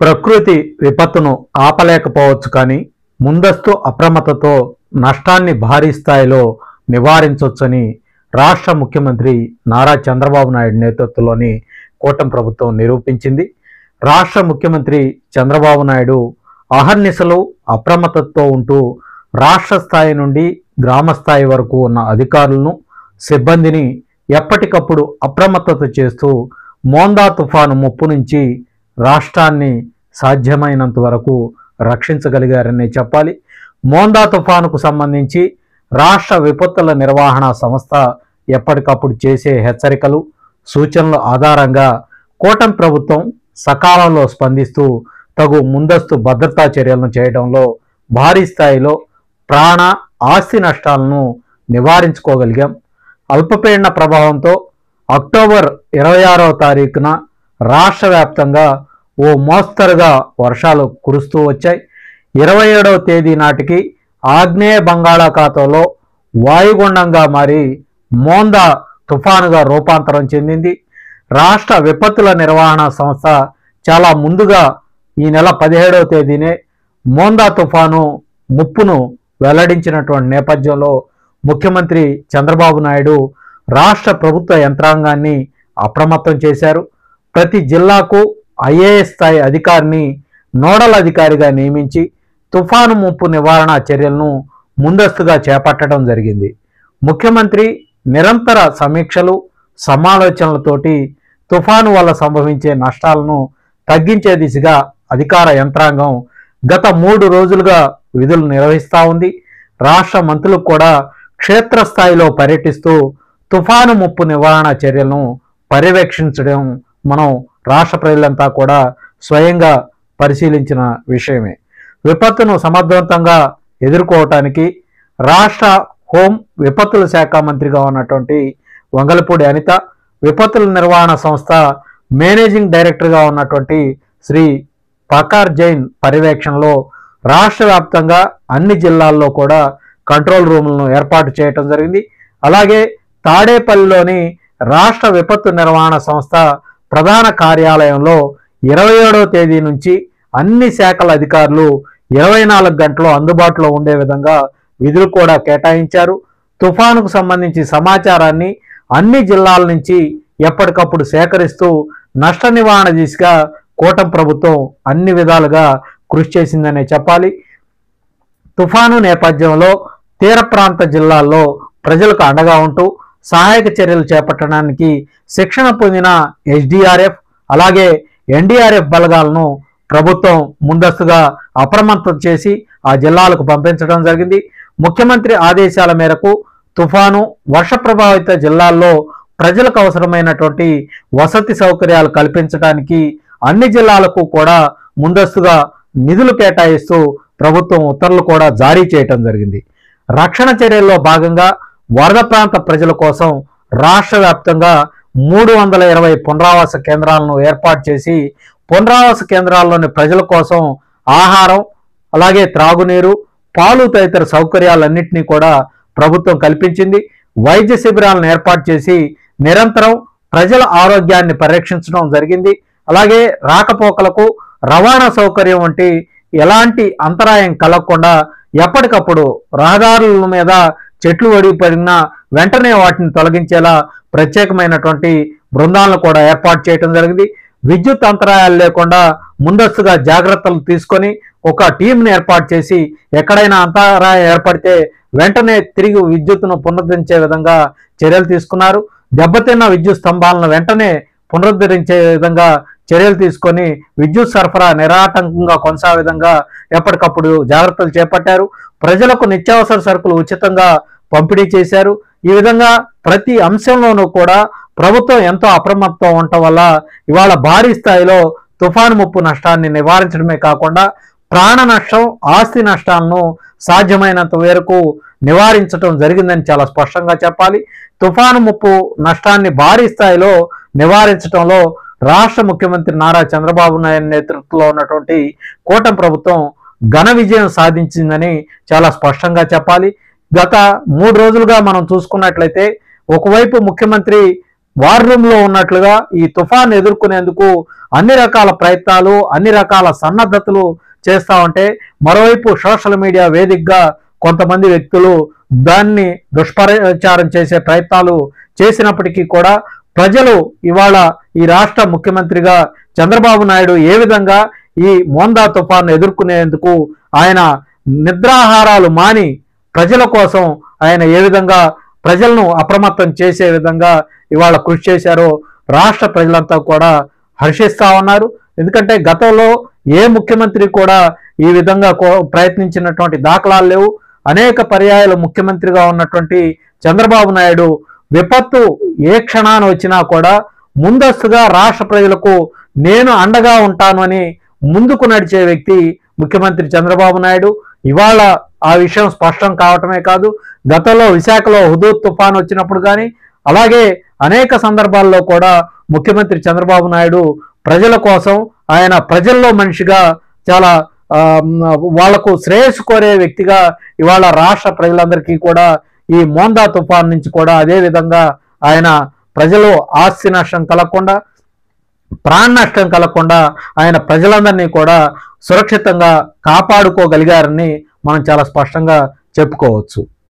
ప్రకృతి విపత్తును ఆపలేకపోవచ్చు కానీ ముందస్తు అప్రమత్తతో నష్టాన్ని భారీ స్థాయిలో నివారించవచ్చని రాష్ట్ర ముఖ్యమంత్రి నారా చంద్రబాబు నాయుడు నేతృత్వంలోని కూటమి ప్రభుత్వం నిరూపించింది. రాష్ట్ర ముఖ్యమంత్రి చంద్రబాబు నాయుడు అహర్నిశలు అప్రమత్తతో ఉంటూ రాష్ట్ర స్థాయి నుండి గ్రామ స్థాయి వరకు ఉన్న అధికారులను, సిబ్బందిని ఎప్పటికప్పుడు అప్రమత్తత చేస్తూ మోందా తుఫాను ముప్పు నుంచి రాష్ట్రాన్ని సాధ్యమైనంత వరకు రక్షించగలిగారని చెప్పాలి. మోందా తుఫానుకు సంబంధించి రాష్ట్ర విపత్తుల నిర్వహణ సంస్థ ఎప్పటికప్పుడు చేసే హెచ్చరికలు, సూచనల ఆధారంగా కూటమి ప్రభుత్వం సకాలంలో స్పందిస్తూ తగు ముందస్తు భద్రతా చర్యలను చేయడంలో భారీ స్థాయిలో ప్రాణ, ఆస్తి నష్టాలను నివారించుకోగలిగాం. అల్పపీడన ప్రభావంతో అక్టోబర్ 26వ తారీఖున రాష్ట్ర వ్యాప్తంగా ఓ మోస్తరుగా వర్షాలు కురుస్తూ వచ్చాయి. 27వ తేదీ నాటికి ఆగ్నేయ బంగాళాఖాతంలో వాయుగుండంగా మారి మోందా తుఫానుగా రూపాంతరం చెందింది. రాష్ట్ర విపత్తుల నిర్వహణ సంస్థ చాలా ముందుగా ఈ నెల 17వ తేదీనే మోందా తుఫాను ముప్పును వెల్లడించినటువంటి నేపథ్యంలో ముఖ్యమంత్రి చంద్రబాబు నాయుడు రాష్ట్ర ప్రభుత్వ యంత్రాంగాన్ని అప్రమత్తం చేశారు. ప్రతి జిల్లాకు ఐఏఎస్ స్థాయి అధికారిని నోడల్ అధికారిగా నియమించి తుఫాను ముప్పు నివారణ చర్యలను ముందస్తుగా చేపట్టడం జరిగింది. ముఖ్యమంత్రి నిరంతర సమీక్షలు, సమాలోచనలతోటి తుఫాను వల్ల సంభవించే నష్టాలను తగ్గించే దిశగా అధికార యంత్రాంగం గత 3 రోజులుగా విధులు నిర్వహిస్తూ ఉంది. రాష్ట్ర మంత్రులకు కూడా క్షేత్రస్థాయిలో పర్యటిస్తూ తుఫాను ముప్పు నివారణ చర్యలను పర్యవేక్షించడం మనం రాష్ట్ర ప్రజలంతా కూడా స్వయంగా పరిశీలించిన విషయమే. విపత్తును సమర్థవంతంగా ఎదుర్కోవటానికి రాష్ట్ర హోం విపత్తుల శాఖ మంత్రిగా ఉన్నటువంటి వంగలపూడి అనిత, విపత్తుల నిర్వహణ సంస్థ మేనేజింగ్ డైరెక్టర్గా ఉన్నటువంటి శ్రీ పకార్ జైన్ పర్యవేక్షణలో రాష్ట్ర వ్యాప్తంగా అన్ని జిల్లాల్లో కూడా కంట్రోల్ రూములను ఏర్పాటు చేయటం జరిగింది. అలాగే తాడేపల్లిలోని రాష్ట్ర విపత్తు నిర్వహణ సంస్థ ప్రధాన కార్యాలయంలో 27వ తేదీ నుంచి అన్ని శాఖల అధికారులు 24 గంటలు అందుబాటులో ఉండే విధంగా విధులు కూడా కేటాయించారు. తుఫానుకు సంబంధించి సమాచారాన్ని అన్ని జిల్లాల నుంచి ఎప్పటికప్పుడు సేకరిస్తూ నష్ట నివారణ దిశగా కూటమి ప్రభుత్వం అన్ని విధాలుగా కృషి చేసిందనే చెప్పాలి. తుఫాను నేపథ్యంలో తీర ప్రాంత జిల్లాల్లో ప్రజలకు అండగా ఉంటూ సహాయక చర్యలు చేపట్టడానికి శిక్షణ పొందిన ఎస్డీఆర్ఎఫ్ అలాగే ఎన్డీఆర్ఎఫ్ బలగాలను ప్రభుత్వం ముందస్తుగా అప్రమత్తం చేసి ఆ జిల్లాలకు పంపించడం జరిగింది. ముఖ్యమంత్రి ఆదేశాల మేరకు తుఫాను, వర్ష ప్రభావిత జిల్లాల్లో ప్రజలకు అవసరమైనటువంటి వసతి సౌకర్యాలు కల్పించడానికి అన్ని జిల్లాలకు కూడా ముందస్తుగా నిధులు కేటాయిస్తూ ప్రభుత్వం ఉత్తర్వులు కూడా జారీ చేయటం జరిగింది. రక్షణ చర్యల్లో భాగంగా వరద ప్రాంత ప్రజల కోసం రాష్ట్ర వ్యాప్తంగా 320 పునరావాస కేంద్రాలను ఏర్పాటు చేసి పునరావాస కేంద్రాల్లోని ప్రజల కోసం ఆహారం, అలాగే త్రాగునీరు, పాలు తదితర సౌకర్యాలన్నింటినీ కూడా ప్రభుత్వం కల్పించింది. వైద్య శిబిరాలను ఏర్పాటు చేసి నిరంతరం ప్రజల ఆరోగ్యాన్ని పరిరక్షించడం జరిగింది. అలాగే రాకపోకలకు రవాణా సౌకర్యం వంటి ఎలాంటి అంతరాయం కలగకుండా ఎప్పటికప్పుడు రహదారుల మీద చెట్లు పడినా వెంటనే వాటిని తొలగించేలా ప్రత్యేకమైనటువంటి బృందాలను కూడా ఏర్పాటు చేయడం జరిగింది. విద్యుత్ అంతరాయాలు లేకుండా ముందస్తుగా జాగ్రత్తలు తీసుకొని ఒక టీంని ఏర్పాటు చేసి ఎక్కడైనా అంతరాయం ఏర్పడితే వెంటనే తిరిగి విద్యుత్తును పునరుద్ధరించే విధంగా చర్యలు తీసుకున్నారు. దెబ్బతిన్న విద్యుత్ స్తంభాలను వెంటనే పునరుద్ధరించే విధంగా చర్యలు తీసుకొని విద్యుత్ సరఫరా నిరాటంకంగా కొనసాగే విధంగా ఎప్పటికప్పుడు జాగ్రత్తలు చేపట్టారు. ప్రజలకు నిత్యావసర సరుకులు ఉచితంగా పంపిణీ చేశారు. ఈ విధంగా ప్రతి అంశంలోనూ కూడా ప్రభుత్వం ఎంతో అప్రమత్తం ఉండటం వల్ల ఇవాళ భారీ స్థాయిలో తుఫాను ముప్పు నష్టాన్ని నివారించడమే కాకుండా ప్రాణ నష్టం, ఆస్తి నష్టాలను సాధ్యమైనంత వరకు నివారించడం జరిగిందని చాలా స్పష్టంగా చెప్పాలి. తుఫాను ముప్పు నష్టాన్ని భారీ స్థాయిలో నివారించడంలో రాష్ట్ర ముఖ్యమంత్రి నారా చంద్రబాబు నాయుడు నేతృత్వంలో ఉన్నటువంటి కూటమి ప్రభుత్వం ఘన విజయం సాధించిందని చాలా స్పష్టంగా చెప్పాలి. గత 3 రోజులుగా మనం చూసుకున్నట్లయితే ఒకవైపు ముఖ్యమంత్రి వార్ రూమ్లో ఉన్నట్లుగా ఈ తుఫాన్ ఎదుర్కొనేందుకు అన్ని రకాల ప్రయత్నాలు, అన్ని రకాల సన్నద్ధతలు చేస్తా ఉంటే, మరోవైపు సోషల్ మీడియా వేదికగా కొంతమంది వ్యక్తులు దాన్ని దుష్ప్రచారం చేసే ప్రయత్నాలు చేసినప్పటికీ కూడా ప్రజలు ఇవాళ ఈ రాష్ట్ర ముఖ్యమంత్రిగా చంద్రబాబు నాయుడు ఏ విధంగా ఈ మోందా తుఫాను ఎదుర్కొనేందుకు ఆయన నిద్రాహారాలు మాని ప్రజల కోసం ఆయన ఏ విధంగా ప్రజలను అప్రమత్తం చేసే విధంగా ఇవాళ కృషి చేశారో రాష్ట్ర ప్రజలంతా కూడా హర్షిస్తా ఉన్నారు. ఎందుకంటే గతంలో ఏ ముఖ్యమంత్రి కూడా ఈ విధంగా ప్రయత్నించినటువంటి దాఖలాలు లేవు. అనేక పర్యాయాలు ముఖ్యమంత్రిగా ఉన్నటువంటి చంద్రబాబు నాయుడు విపత్తు ఏ క్షణాన వచ్చినా కూడా ముందస్తుగా రాష్ట్ర ప్రజలకు నేను అండగా ఉంటాను అని ముందుకు నడిచే వ్యక్తి ముఖ్యమంత్రి చంద్రబాబు నాయుడు. ఇవాళ ఆ విషయం స్పష్టం కావటమే కాదు, గతంలో విశాఖలో హుదూద్ తుఫాన్ వచ్చినప్పుడు కానీ అలాగే అనేక సందర్భాల్లో కూడా ముఖ్యమంత్రి చంద్రబాబు నాయుడు ప్రజల కోసం ఆయన ప్రజల్లో మనిషిగా చాలా వాళ్లకు శ్రేయస్సు కోరే వ్యక్తిగా ఇవాళ రాష్ట్ర ప్రజలందరికీ కూడా ఈ మోందా తుఫాన్ నుంచి కూడా అదే విధంగా ఆయన ప్రజలు ఆస్తి నష్టం కలగకుండా, ప్రాణ నష్టం కలగకుండా ఆయన ప్రజలందరినీ కూడా సురక్షితంగా కాపాడుకోగలిగారని మనం చాలా స్పష్టంగా చెప్పుకోవచ్చు.